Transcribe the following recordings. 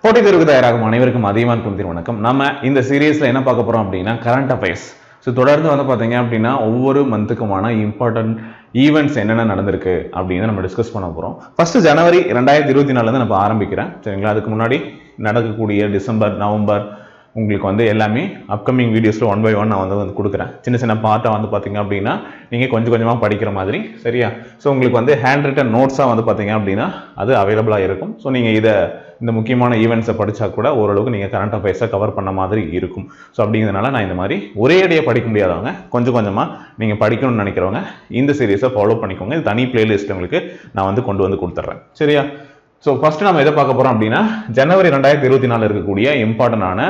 போட்டி தேர்வுக்கு தயாராகும் அனைவருக்கும் அதிகமான புரிந்து வணக்கம். நம்ம இந்த சீரீஸ்ல என்ன பார்க்க போறோம் அப்படின்னா கரண்ட் அஃபேர்ஸ். ஸோ தொடர்ந்து வந்து பார்த்தீங்க அப்படின்னா ஒவ்வொரு மந்த்துக்குமான இம்பார்ட்டன்ட் ஈவெண்ட்ஸ் என்னென்ன நடந்திருக்கு அப்படின்னு நம்ம டிஸ்கஸ் பண்ண போகிறோம். ஃபர்ஸ்ட் ஜனவரி 2024 நம்ம ஆரம்பிக்கிறேன், சரிங்களா? அதுக்கு முன்னாடி நடக்கக்கூடிய டிசம்பர், நவம்பர் உங்களுக்கு வந்து எல்லாமே அப்கமிங் வீடியோஸில் 1 by 1 நான் வந்து கொடுக்குறேன். சின்ன சின்ன பார்ட்டை வந்து பார்த்தீங்க அப்படின்னா நீங்கள் கொஞ்சம் கொஞ்சமாக படிக்கிற மாதிரி, சரியா? ஸோ உங்களுக்கு வந்து ஹேண்ட் ரிட்டன் நோட்ஸாக வந்து பார்த்தீங்க அப்படின்னா அது அவைலபிளாக இருக்கும். ஸோ நீங்கள் இந்த முக்கியமான ஈவெண்ட்ஸை படித்தா கூட ஓரளவுக்கு நீங்கள் கரண்ட் அஃபேர்ஸை கவர் பண்ண மாதிரி இருக்கும். ஸோ அப்படிங்கிறதுனால நான் இந்த மாதிரி ஒரே அடியாக படிக்க முடியாதவங்க கொஞ்சம் கொஞ்சமாக நீங்கள் படிக்கணும்னு நினைக்கிறவங்க இந்த சீரீஸை ஃபாலோ பண்ணிக்கோங்க. இது தனி பிளேலிஸ்ட் உங்களுக்கு நான் வந்து கொண்டு வந்து கொடுத்துட்றேன், சரியா? ஸோ ஃபர்ஸ்ட் நம்ம எதை பார்க்க போறோம் அப்படின்னா ஜனவரி 2024 இருக்கக்கூடிய இம்பார்ட்டன்டான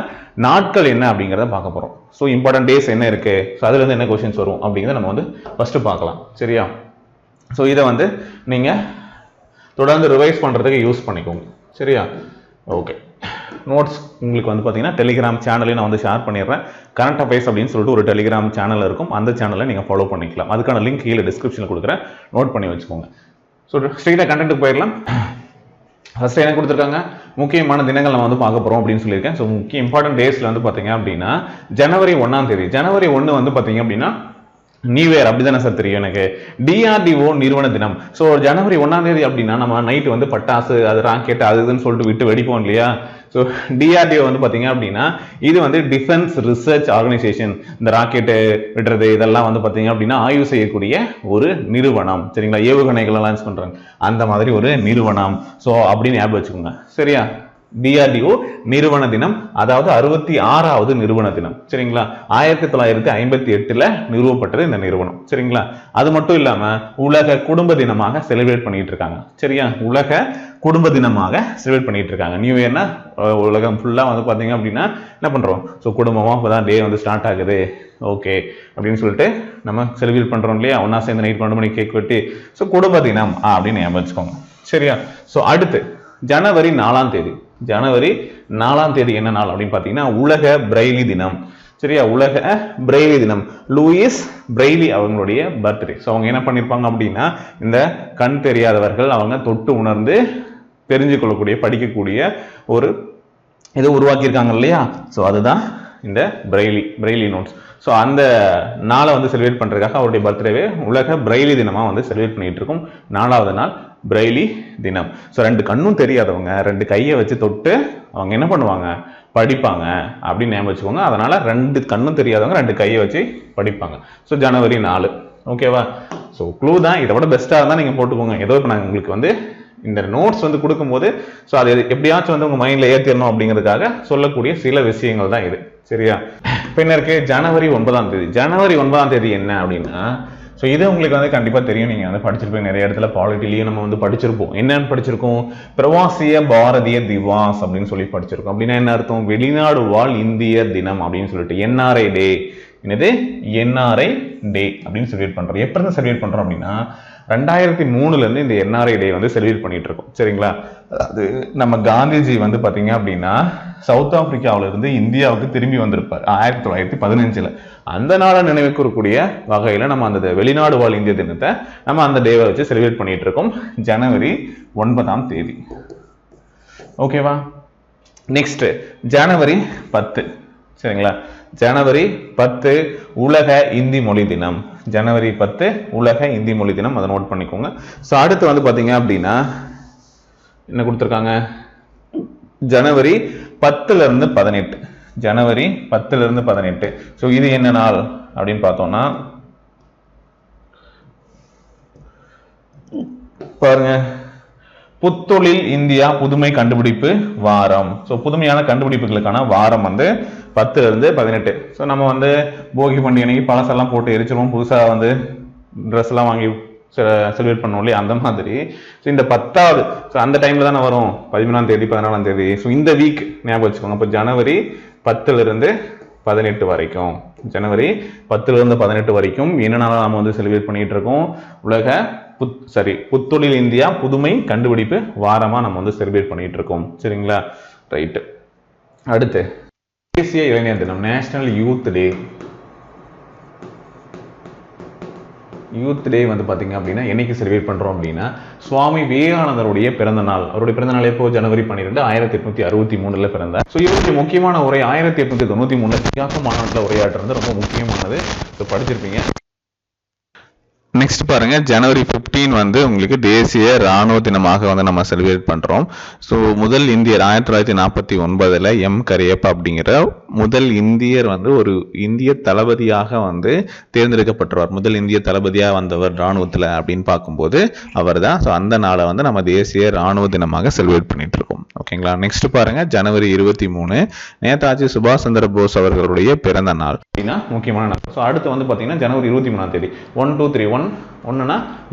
நாட்கள் என்ன அப்படிங்கிறத பார்க்க போறோம். ஸோ இம்பார்ட்டன்ட் டேஸ் என்ன இருக்கு, ஸோ அதுல இருந்து என்ன கொஸ்டின்ஸ் வரும் அப்படிங்கிறத நம்ம வந்து ஃபர்ஸ்ட் பார்க்கலாம், சரியா? ஸோ இதை வந்து நீங்க தொடர்ந்து ரிவைஸ் பண்றதுக்கு யூஸ் பண்ணிக்கோங்க, சரியா? ஓகே, நோட்ஸ் உங்களுக்கு வந்து பார்த்தீங்கன்னா டெலிகிராம் சேனலையும் நான் வந்து ஷேர் பண்ணிடுறேன். கரண்ட் அஃபேர்ஸ் அப்படின்னு சொல்லிட்டு ஒரு டெலிகிராம் சேனல் இருக்கும், அந்த சேனலை நீங்கள் ஃபாலோ பண்ணிக்கலாம். அதுக்கான லிங்க் கீழே டிஸ்கிரிப்ஷனில் கொடுக்குறேன், நோட் பண்ணி வச்சுக்கோங்க. ஸோ ஸ்ட்ரெயிட்டாக கண்டென்ட்டுக்கு போயிடலாம். ஃபர்ஸ்ட் என்ன கொடுத்துருக்காங்க, முக்கியமான தினங்கள் நம்ம வந்து பார்க்க போறோம் அப்படின்னு சொல்லியிருக்கேன். ஸோ முக்கிய இம்பார்ட்டன்ட் டேஸ்ல வந்து பார்த்தீங்க அப்படின்னா ஜனவரி 1 ஜனவரி 1 வந்து பார்த்தீங்க அப்படின்னா நியூ இயர், அப்படிதானே சார் தெரியும் எனக்கு. டிஆர்டிஓ நிறுவன தினம். ஸோ ஜனவரி 1 அப்படின்னா நம்ம நைட்டு வந்து பட்டாசு, அது ராக்கெட், அது இதுன்னு சொல்லிட்டு விட்டு வெடிப்போம் இல்லையா? ஸோ டிஆர்டிஓ வந்து பார்த்தீங்க அப்படின்னா இது வந்து டிஃபென்ஸ் ரிசர்ச் ஆர்கனைசேஷன். இந்த ராக்கெட்டு விடுறது இதெல்லாம் வந்து பார்த்தீங்க அப்படின்னா ஆய்வு செய்யக்கூடிய ஒரு நிறுவனம், சரிங்களா? ஏவுகணைகள் லான்ச் பண்றாங்க, அந்த மாதிரி ஒரு நிறுவனம். ஸோ அப்படின்னு ஞாபகம் வச்சுக்கோங்க, சரியா? டிஆர்டிஓ நிறுவன தினம், அதாவது 66வது நிறுவன தினம், சரிங்களா? 1958 நிறுவப்பட்டது இந்த நிறுவனம், சரிங்களா? அது மட்டும் இல்லாம உலக குடும்ப தினமாக செலிப்ரேட் பண்ணிட்டு இருக்காங்க, சரியா? உலக குடும்ப தினமாக செலிப்ரேட் பண்ணிட்டு இருக்காங்க. நியூ இயர்னா உலகம் ஃபுல்லா வந்து பாத்தீங்க அப்படின்னா என்ன பண்றோம், ஸோ குடும்பமா இப்பதான் டே வந்து ஸ்டார்ட் ஆகுது, ஓகே அப்படின்னு சொல்லிட்டு நம்ம செலிப்ரேட் பண்றோம் இல்லையா? ஒன்னா சேர்ந்து நைட் 12 மணிக்கு கேக் வெட்டி, ஸோ குடும்ப தினம் அப்படின்னு ஞாபகம் வச்சுக்கோங்க, சரியா? ஸோ அடுத்து ஜனவரி 4 ஜனவரி 4 என்ன நாள் அப்படின்னு பாத்தீங்கன்னா உலக பிரெய்லி தினம், சரியா? உலக பிரெய்லி தினம். லூயிஸ் பிரெய்லி அவங்களுடைய பர்த்டே. ஸோ அவங்க என்ன பண்ணிருப்பாங்க அப்படின்னா இந்த கண் தெரியாதவர்கள் அவங்க தொட்டு உணர்ந்து தெரிஞ்சு கொள்ளக்கூடிய, படிக்கக்கூடிய ஒரு இதை உருவாக்கியிருக்காங்க இல்லையா? ஸோ அதுதான் இந்த பிரெய்லி நோட்ஸ். ஸோ அந்த நாளை வந்து செலிப்ரேட் பண்றதுக்காக அவருடைய பர்த்டேவே உலக பிரெய்லி தினமா வந்து செலிப்ரேட் பண்ணிட்டு இருக்கோம். 4வது நாள் பிரெய்லி தினம். ஸோ 2 கண்ணும் தெரியாதவங்க 2 கையை வச்சு தொட்டு அவங்க என்ன பண்ணுவாங்க, படிப்பாங்க அப்படின்னு ஞாபகம் வச்சுக்கோங்க. அதனால 2 கண்ணும் தெரியாதவங்க 2 கையை வச்சு படிப்பாங்க. ஸோ ஜனவரி 4, ஓகேவா? ஸோ க்ளூ தான், இதை விட பெஸ்ட்டாக இருந்தால் நீங்கள் போட்டுக்கோங்க. ஏதோ இப்போ நான் உங்களுக்கு வந்து இந்த நோட்ஸ் வந்து கொடுக்கும்போது ஸோ அது எப்படியாச்சும் வந்து உங்க மைண்ட்ல ஏற்றிடணும் அப்படிங்கிறதுக்காக சொல்லக்கூடிய சில விஷயங்கள் தான் இது, சரியா? பின்னருக்கு ஜனவரி 9 ஜனவரி 9 என்ன அப்படின்னா, ஸோ இது உங்களுக்கு வந்து கண்டிப்பாக தெரியும், நீங்கள் வந்து படிச்சிருப்பீங்க. நிறைய இடத்துல பாலிட்டிலையும் நம்ம வந்து படிச்சிருப்போம். என்னன்னு படிச்சிருக்கோம், பிரவாசிய பாரதிய திவாஸ் அப்படின்னு சொல்லி படிச்சிருக்கோம். அப்படின்னா என்ன அர்த்தம், வெளிநாடு வாழ் இந்திய தினம் அப்படின்னு சொல்லிட்டு என்ஆர்ஐ டே. என்னது, என்ஆர்ஐ டே அப்படின்னு செலிப்ரேட் பண்றோம். எப்ப இருந்து செலிப்ரேட் பண்றோம் அப்படின்னா 2003 இருந்து இந்த என்ஆர்ஐ டே வந்து செலிப்ரேட் பண்ணிட்டு இருக்கோம், சரிங்களா? அது நம்ம காந்திஜி வந்து பாத்தீங்க அப்படின்னா சவுத் ஆப்பிரிக்காவில இருந்து இந்தியாவுக்கு திரும்பி வந்திருப்பார் 1915. அந்த நாளை நினைவு கூறக்கூடிய வகையில நம்ம அந்த வெளிநாடு வாழ் இந்திய தினத்தை நம்ம அந்த டேவை வச்சு செலிப்ரேட் பண்ணிட்டு இருக்கோம், ஜனவரி 9. ஓகேவா? நெக்ஸ்ட் ஜனவரி 10, சரிங்களா? ஜனவரி 10 உலக இந்தி மொழி தினம். ஜனவரி 10 உலக இந்தி மொழி தினம், அதை நோட் பண்ணிக்கோங்க. ஸோ அடுத்து வந்து பாத்தீங்க அப்படின்னா என்ன கொடுத்துருக்காங்க, ஜனவரி 10 இருந்து 18. ஜனவரி 10 இருந்து 18. ஸோ இது என்ன நாள் அப்படின்னு பார்த்தோம்னா பாருங்க, புத்தொழில் இந்தியா புதுமை கண்டுபிடிப்பு வாரம். ஸோ புதுமையான கண்டுபிடிப்புகளுக்கான வாரம் வந்து 10 இருந்து 18. ஸோ நம்ம வந்து போகி பண்டிகை பழசெல்லாம் போட்டு எரிச்சிருவோம், புதுசாக வந்து ட்ரெஸ் எல்லாம் வாங்கி செலிப்ரேட் பண்ணுவோம் இல்லையா? அந்த மாதிரி ஸோ இந்த 10வது, ஸோ அந்த டைம்ல தானே வரும், 13 தேதி 14 தேதி. ஸோ இந்த வீக் ஞாபகம் வச்சுக்கோங்க. இப்போ ஜனவரி 10 இருந்து 18 வரைக்கும், ஜனவரி 10 இருந்து 18 வரைக்கும் என்னென்ன நம்ம வந்து செலிப்ரேட் பண்ணிட்டு இருக்கோம், உலக புத்தொழில் இந்தியா புதுமை கண்டுபிடிப்பு வாரமா நம்ம வந்து செலிப்ரேட் பண்ணிட்டு இருக்கோம், சரிங்களா? ரைட். அடுத்து தேசிய இளைஞர் தினம், national youth day. Youth day வந்து பார்த்தீங்க அப்படின்னா என்னைக்கு செலிப்ரேட் பண்ணுறோம் அப்படின்னா சுவாமி விவேகானந்தருடைய பிறந்த நாள். அவருடைய பிறந்த நாள் எப்போ? ஜனவரி 12 1863 பிறந்தார். ஸோ இவருடைய முக்கியமான உரை 1893 சிகாகோ மாநாட்டில் உரையாற்றுறது ரொம்ப முக்கியமானது. ஸோ படிச்சிருப்பீங்க. நெக்ஸ்ட் பாருங்க, ஜனவரி 15 வந்து உங்களுக்கு தேசிய ராணுவ தினமாக வந்து நம்ம செலிப்ரேட் பண்றோம். ஸோ முதல் இந்தியர் 1949 எம் கரியப்பா அப்படிங்கிற முதல் இந்தியர் வந்து ஒரு இந்திய தளபதியாக வந்து தேர்ந்தெடுக்கப்பட்டவர். முதல் இந்திய தளபதியாக வந்தவர் ராணுவத்தில் அப்படின்னு பார்க்கும்போது அவர் தான். ஸோ அந்த நாளை வந்து நம்ம தேசிய ராணுவ தினமாக செலிப்ரேட் பண்ணிட்டு இருக்கோம். ஓகேங்களா. நெக்ஸ்ட் பாருங்க, ஜனவரி 23 நேதாஜி சுபாஷ் சந்திர போஸ் அவர்களுடைய பிறந்த நாள் அப்படின்னா முக்கியமான நாள். ஸோ அடுத்து வந்து பார்த்தீங்கன்னா ஜனவரி 23 1 2 3 1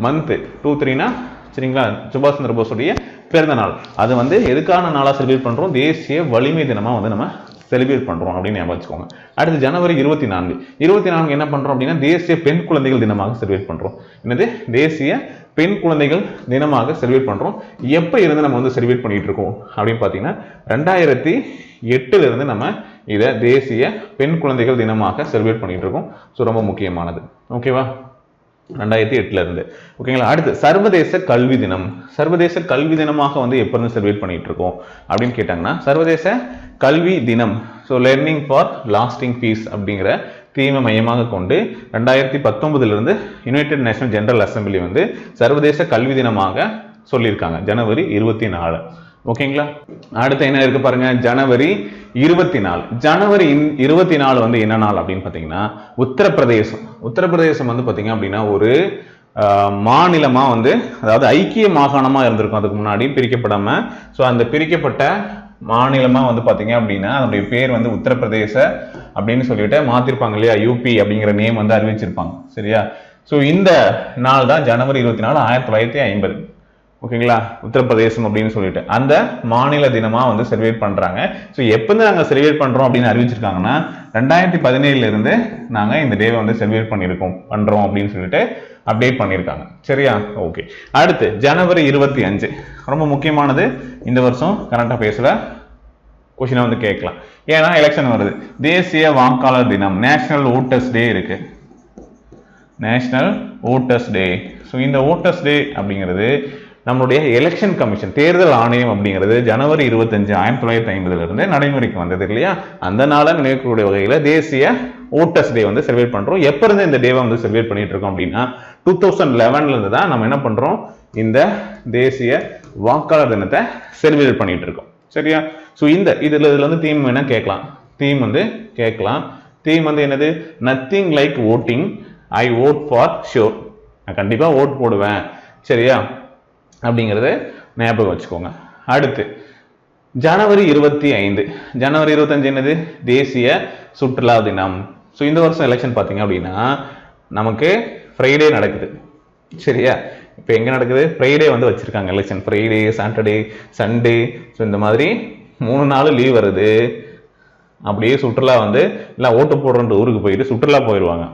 மந்த் 2 3 சரிங்களா, சுபாஷ் சந்திர போஸுடைய பிறந்த நாள். அது வந்து எதுக்கான நாளா செலிப்ரேட் பண்றோம்? தேசிய வலிமை தினமா வந்து நம்ம செலிப்ரேட் பண்றோம் அப்படின்னு ஞாபகம் வச்சுக்கோங்க. அடுத்து ஜனவரி 24 என்ன பண்றோம் அப்படின்னா தேசிய பெண் குழந்தைகள் தினமாக செலிப்ரேட் பண்றோம். என்னது? தேசிய பெண் குழந்தைகள் தினமாக செலிப்ரேட் பண்றோம். எப்ப இருந்து நம்ம வந்து செலிப்ரேட் பண்ணிட்டு இருக்கோம் அப்படின்னு பாத்தீங்கன்னா 2008 இருந்து நம்ம இதை தேசிய பெண் குழந்தைகள் தினமாக செலிப்ரேட் பண்ணிட்டு இருக்கோம். ஸோ ரொம்ப முக்கியமானது. ஓகேவா? 2008 இருந்து. ஓகேங்களா. அடுத்து சர்வதேச கல்வி தினம். சர்வதேச கல்வி தினமாக வந்து எப்ப இருந்து செலிப்ரேட் பண்ணிட்டு இருக்கோம் அப்படின்னு கேட்டாங்கன்னா சர்வதேச கல்வி தினம் so learning for lasting peace அப்படிங்கிற தீமை மையமாக கொண்டு 2019 இருந்து யுனைடெட் நேஷனல் ஜெனரல் அசம்பிளி வந்து சர்வதேச கல்வி தினமாக சொல்லியிருக்காங்க ஜனவரி 24. ஓகேங்களா. அடுத்து என்ன இருக்கு பாருங்க, ஜனவரி 24. ஜனவரி 24 வந்து என்ன நாள் அப்படின்னு பாத்தீங்கன்னா உத்தரப்பிரதேசம். உத்தரப்பிரதேசம் வந்து பாத்தீங்க அப்படின்னா ஒரு மாநிலமா வந்து, அதாவது ஐக்கிய மாகாணமா இருந்திருக்கும் அதுக்கு முன்னாடி பிரிக்கப்படாம. ஸோ அந்த பிரிக்கப்பட்ட மாநிலமா வந்து பாத்தீங்க அப்படின்னா அதனுடைய பேர் வந்து உத்தரப்பிரதேச அப்படின்னு சொல்லிட்டு மாத்திருப்பாங்க இல்லையா, யூபி அப்படிங்கிற நேம் வந்து அறிவிச்சிருப்பாங்க. சரியா. ஸோ இந்த நாள் தான் ஜனவரி 24 1950. ஓகேங்களா. உத்தரப்பிரதேசம் அப்படின்னு சொல்லிட்டு அந்த மாநில தினமா வந்து செலிப்ரேட் பண்றாங்க. ஸோ எப்போ நாங்க செலிப்ரேட் பண்றோம் அப்படின்னு அறிவிச்சிருக்காங்கன்னா 2017 இருந்து நாங்க இந்த டேவை வந்து செலிப்ரேட் பண்றோம் அப்படின்னு சொல்லிட்டு அப்டேட் பண்ணியிருக்காங்க. சரியா. ஓகே. அடுத்து ஜனவரி 25 ரொம்ப முக்கியமானது. இந்த வருஷம் கரண்ட் அஃபேர்ஸ்ல கொஸ்டினை வந்து கேட்கலாம். ஏன்னா எலெக்ஷன் வருது. தேசிய வாக்காளர் தினம், நேஷனல் ஓட்டர்ஸ் டே இருக்கு. நேஷனல் ஓட்டர்ஸ் டே. ஸோ இந்த ஓட்டர்ஸ் டே அப்படிங்கிறது நம்மளுடைய எலெக்ஷன் கமிஷன், தேர்தல் ஆணையம் அப்படிங்கிறது ஜனவரி 25 1950 இருந்து நடைமுறைக்கு வந்தது இல்லையா. அந்த நாளை நினைக்கக்கூடிய வகையில தேசிய ஓட்டர்ஸ் டே வந்து செலிப்ரேட் பண்றோம். எப்ப இருந்து இந்த டேவை வந்து செலிப்ரேட் பண்ணிட்டு இருக்கோம் அப்படின்னா 2011 இருந்து தான் நம்ம என்ன பண்றோம், இந்த தேசிய வாக்காளர் தினத்தை செலிப்ரேட் பண்ணிட்டு இருக்கோம். சரியா. ஸோ இதுல வந்து தீம் என்ன கேட்கலாம், தீம் வந்து என்னது? Nothing like voting, I vote for sure. நான் கண்டிப்பா ஓட் போடுவேன். சரியா அப்படிங்கறத ஞாபகம் வச்சுக்கோங்க. அடுத்து ஜனவரி 25 என்னது? தேசிய சுற்றுலா தினம். ஸோ இந்த வருஷம் எலெக்ஷன் பார்த்தீங்க அப்படின்னா நமக்கு ஃப்ரைடே நடக்குது. சரியா. இப்போ எங்க நடக்குது? ஃப்ரைடே வந்து வச்சிருக்காங்க election. Friday, Saturday, Sunday. So இந்த மாதிரி 3 நாள் லீவ் வருது. அப்படியே சுற்றுலா வந்து இல்லை ஓட்டு போடுற ஊருக்கு போயிட்டு சுற்றுலா போயிடுவாங்க.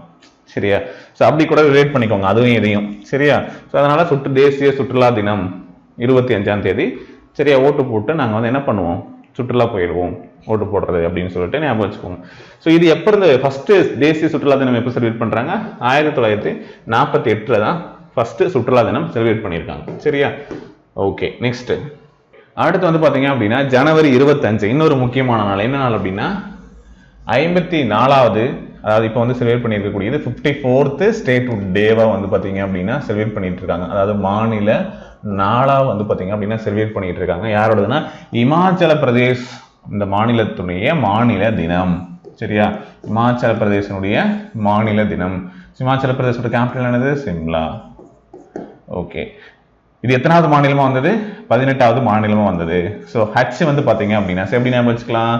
சரியா. ஸோ அப்படி கூட ரிலேட் பண்ணிக்கோங்க அதுவும் இதையும். சரியா. ஸோ அதனால தேசிய சுற்றுலா தினம் 25ஆம் தேதி. சரியா. ஓட்டு போட்டு நாங்கள் வந்து என்ன பண்ணுவோம், சுற்றுலா போயிடுவோம் ஓட்டு போடுறது அப்படின்னு சொல்லிட்டு ஞாபகம் வச்சுக்கோங்க. ஸோ இது எப்போ இருந்து ஃபர்ஸ்ட் தேசிய சுற்றுலா தினம் எப்போ செலிப்ரேட் பண்றாங்க? 1948 தான் ஃபர்ஸ்ட் சுற்றுலா தினம் செலிப்ரேட் பண்ணியிருக்காங்க. சரியா. ஓகே. நெக்ஸ்ட் அடுத்து வந்து பாத்தீங்க அப்படின்னா ஜனவரி 25 இன்னொரு முக்கியமான நாள். என்ன நாள் அப்படின்னா 54வது, அதாவது இப்போ வந்து செலிப்ரேட் பண்ணியிருக்கக்கூடியது 54th ஸ்டேட்ஹுட் டேவா வந்து பாத்தீங்க அப்படின்னா செலிப்ரேட் பண்ணிட்டு இருக்காங்க. அதாவது மாநில நாளா வந்து பாத்தீங்க அப்படின்னா செலிப்ரேட் பண்ணிட்டு இருக்காங்க. யாரோடதுன்னா இமாச்சல பிரதேஷ், இந்த மாநிலத்துடைய மாநில தினம். சரியா. இமாச்சல பிரதேசனுடைய மாநில தினம். இமாச்சல பிரதேசோட கேபிட்டல் என்னது? சிம்லா. ஓகே. இது எத்தனாவது மாநிலமா வந்தது? 18வது மாநிலமா வந்தது. ஸோ ஹச் வந்து பாத்தீங்க அப்படின்னா எப்படி ஞாபகம் வச்சுக்கலாம்?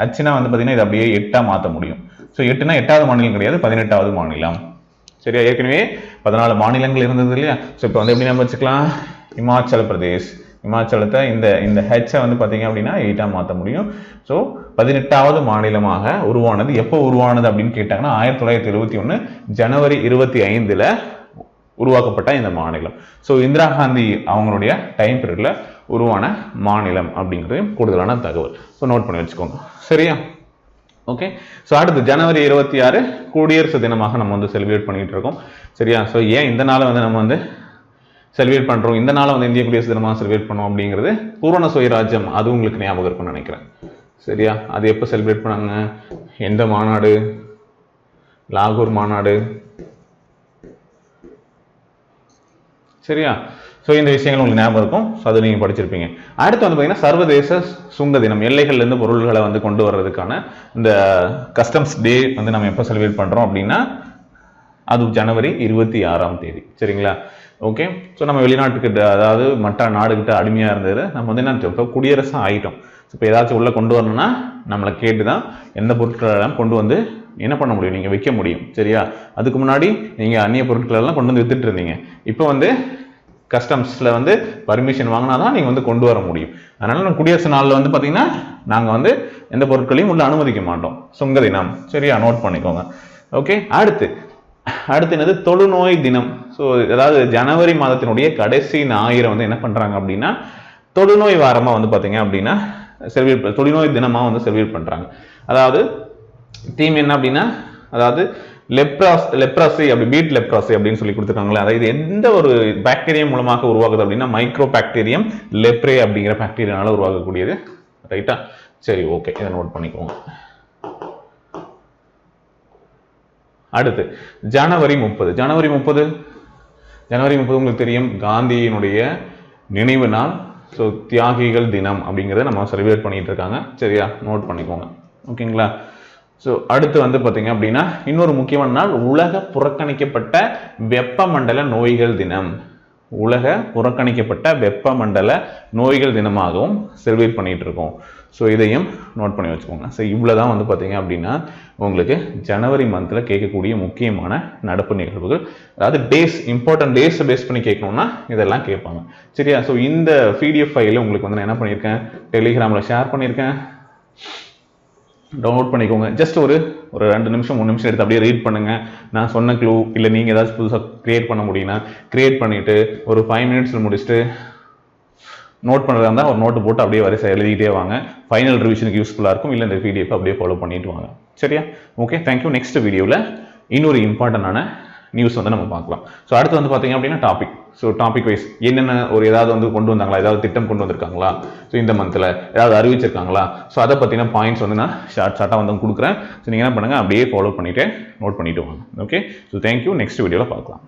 ஹச்னா வந்து பாத்தீங்கன்னா இது அப்படியே 8ஆ மாற்ற முடியும். ஸோ 8னா 8வது மாநிலம் கிடையாது, 18வது மாநிலம். சரியா. ஏற்கனவே 14 மாநிலங்கள் இருந்தது இல்லையா. ஸோ இப்போ வந்து எப்படி ஞாபகம் வச்சுக்கலாம்? இமாச்சல பிரதேஷ். இமாச்சலத்தை இந்த ஹெச்சை வந்து பாத்தீங்க அப்படின்னா 8ஆ மாற்ற முடியும். ஸோ 18வது மாநிலமாக உருவானது. எப்போ உருவானது அப்படின்னு கேட்டாங்கன்னா 1971 ஜனவரி 25 உருவாக்கப்பட்ட இந்த மாநிலம். ஸோ இந்திரா காந்தி அவங்களுடைய டைம் பீரியட்ல உருவான மாநிலம் அப்படிங்கிறது கூடுதலான தகவல். ஸோ நோட் பண்ணி வச்சுக்கோங்க. சரியா. ஓகே. ஸோ அடுத்து ஜனவரி 26 குடியரசு தினமாக நம்ம வந்து செலிப்ரேட் பண்ணிட்டு இருக்கோம். சரியா? ஸோ ஏன் இந்த நாளை வந்து நம்ம வந்து செலிப்ரேட் பண்றோம், இந்த நாளை வந்து இந்திய குடியரசு தினமாக செலிப்ரேட் பண்ணோம் அப்படிங்கிறது பூரண சுயராஜ்யம், அது உங்களுக்கு ஞாபகம் இருக்கும்னு நினைக்கிறேன். சரியா? அது எப்போ செலிப்ரேட் பண்ணாங்க, எந்த மாநாடு, லாகூர் மாநாடு. சரியா? ஸோ இந்த விஷயங்கள் உங்களுக்கு ஞாபகம் இருக்கும். ஸோ அது நீங்கள் படிச்சிருப்பீங்க. அடுத்து வந்து பார்த்தீங்கன்னா சர்வதேச சுங்க தினம், எல்லைகள்லேருந்து பொருள்களை வந்து கொண்டு வர்றதுக்கான இந்த கஸ்டம்ஸ் டே வந்து நம்ம எப்போ செலிப்ரேட் பண்ணுறோம் அப்படின்னா அது ஜனவரி 26 சரிங்களா? ஓகே. ஸோ நம்ம வெளிநாட்டுக்கிட்ட, அதாவது மற்ற நாடுகிட்ட அடிமையாக இருந்தது, நம்ம வந்து என்ன இப்போ குடியரசாக ஆகிட்டோம். இப்போ ஏதாச்சும் உள்ளே கொண்டு வரணும்னா நம்மளை கேட்டு தான் எந்த பொருட்களெல்லாம் கொண்டு வந்து என்ன பண்ண முடியும், நீங்கள் வைக்க முடியும். சரியா? அதுக்கு முன்னாடி நீங்கள் அந்நிய பொருட்களெல்லாம் கொண்டு வந்து வித்துட்டு இருந்தீங்க. இப்போ வந்து கஸ்டம்ஸில் வந்து பர்மிஷன் வாங்கினா தான் நீங்கள் வந்து கொண்டு வர முடியும். அதனால நம்ம குடியரசு நாளில் வந்து பார்த்தீங்கன்னா நாங்கள் வந்து எந்த பொருட்களையும் உள்ள அனுமதிக்க மாட்டோம். சுங்க தினம். சரியா? நோட் பண்ணிக்கோங்க. ஓகே. அடுத்து என்னது, தொழுநோய் தினம். ஸோ அதாவது ஜனவரி மாதத்தினுடைய கடைசி ஞாயிறை வந்து என்ன பண்றாங்க அப்படின்னா தொழுநோய் வாரமா வந்து பாத்தீங்க அப்படின்னா செலிப்ரேட், தொழுநோய் தினமா வந்து செலிப்ரேட் பண்றாங்க. அதாவது தீம் என்ன அப்படின்னா, அதாவது லெப்ராசி அப்படி பீட் லெப்ராசி அப்படின்னு சொல்லி கொடுத்துருக்காங்களே, அதாவது எந்த ஒரு பாக்டீரியம் மூலமாக உருவாகுது அப்படின்னா மைக்ரோ பாக்டீரியம் லெப்ரே அப்படிங்கிற பாக்டீரியானால உருவாகக்கூடியது. ரைட்டா? சரி, ஓகே, இதை நோட் பண்ணிக்கோங்க. அடுத்து ஜனவரி 30 உங்களுக்கு தெரியும், காந்தியினுடைய நினைவு நாள். ஸோ தியாகிகள் தினம் அப்படிங்கிறத நம்ம செலிப்ரேட் பண்ணிட்டு இருக்காங்க. சரியா? நோட் பண்ணிக்கோங்க. ஓகேங்களா? ஸோ அடுத்து வந்து பார்த்தீங்க அப்படின்னா இன்னொரு முக்கியமான நாள், உலக புறக்கணிக்கப்பட்ட வெப்பமண்டல நோய்கள் தினம். உலக புறக்கணிக்கப்பட்ட வெப்பமண்டல நோய்கள் தினமாகவும் செலிப்ரேட் பண்ணிட்டு இருக்கோம். ஸோ இதையும் நோட் பண்ணி வச்சுக்கோங்க. ஸோ இவ்வளோதான் வந்து பார்த்தீங்க அப்படின்னா உங்களுக்கு ஜனவரி மந்தில் கேட்கக்கூடிய முக்கியமான நடப்பு நிகழ்வுகள். அதாவது டேஸ், இம்பார்ட்டன்ட் டேஸை பேஸ் பண்ணி கேட்கணும்னா இதெல்லாம் கேட்பாங்க. சரியா? ஸோ இந்த PDF ஃபைலில் உங்களுக்கு வந்து நான் என்ன பண்ணியிருக்கேன், டெலிகிராமில் ஷேர் பண்ணியிருக்கேன். டவுன்லோட் பண்ணிக்கோங்க. ஜஸ்ட் ஒரு 2 நிமிஷம் 3 நிமிஷம் எடுத்து அப்படியே ரீட் பண்ணுங்க. நான் சொன்ன க்ளூ இல்லை நீங்கள் ஏதாச்சும் புதுசாக கிரியேட் பண்ண முடியும்னா கிரியேட் பண்ணிட்டு ஒரு 5 மினிட்ஸில் முடிச்சுட்டு நோட் பண்ணுறதா இருந்தால் ஒரு நோட்டு போட்டு அப்படியே வரிசை எழுதிக்கிட்டே வாங்க. ஃபைனல் ரிவிஷனுக்கு யூஸ்ஃபுல்லாக இருக்கும். இல்லை இந்த PDF அப்படியே ஃபாலோ பண்ணிட்டு வாங்க. சரியா? Okay, thank you. நெக்ஸ்ட் வீடியோவில் இன்னொரு இம்பார்ட்டண்டான நியூஸ் வந்து நம்ம பார்க்கலாம். ஸோ அடுத்து வந்து பார்த்தீங்க அப்படின்னா டாபிக். ஸோ டாபிக் வைஸ் என்னென்ன ஒரு ஏதாவது வந்து கொண்டு வந்தாங்களா, ஏதாவது திட்டம் கொண்டு வந்திருக்காங்களா, ஸோ இந்த மந்தில் ஏதாவது அறிவிச்சிருக்காங்களா, ஸோ அதை பற்றின பாயிண்ட்ஸ் வந்து நான் ஷார்ட்டாக வந்து கொடுக்குறேன். ஸோ நீங்கள் என்ன பண்ணுங்கள், அப்படியே ஃபாலோ பண்ணிவிட்டு நோட் பண்ணிவிட்டு வாங்க. Okay, so thank you. நெக்ஸ்ட் வீடியோவில் பார்க்கலாம்.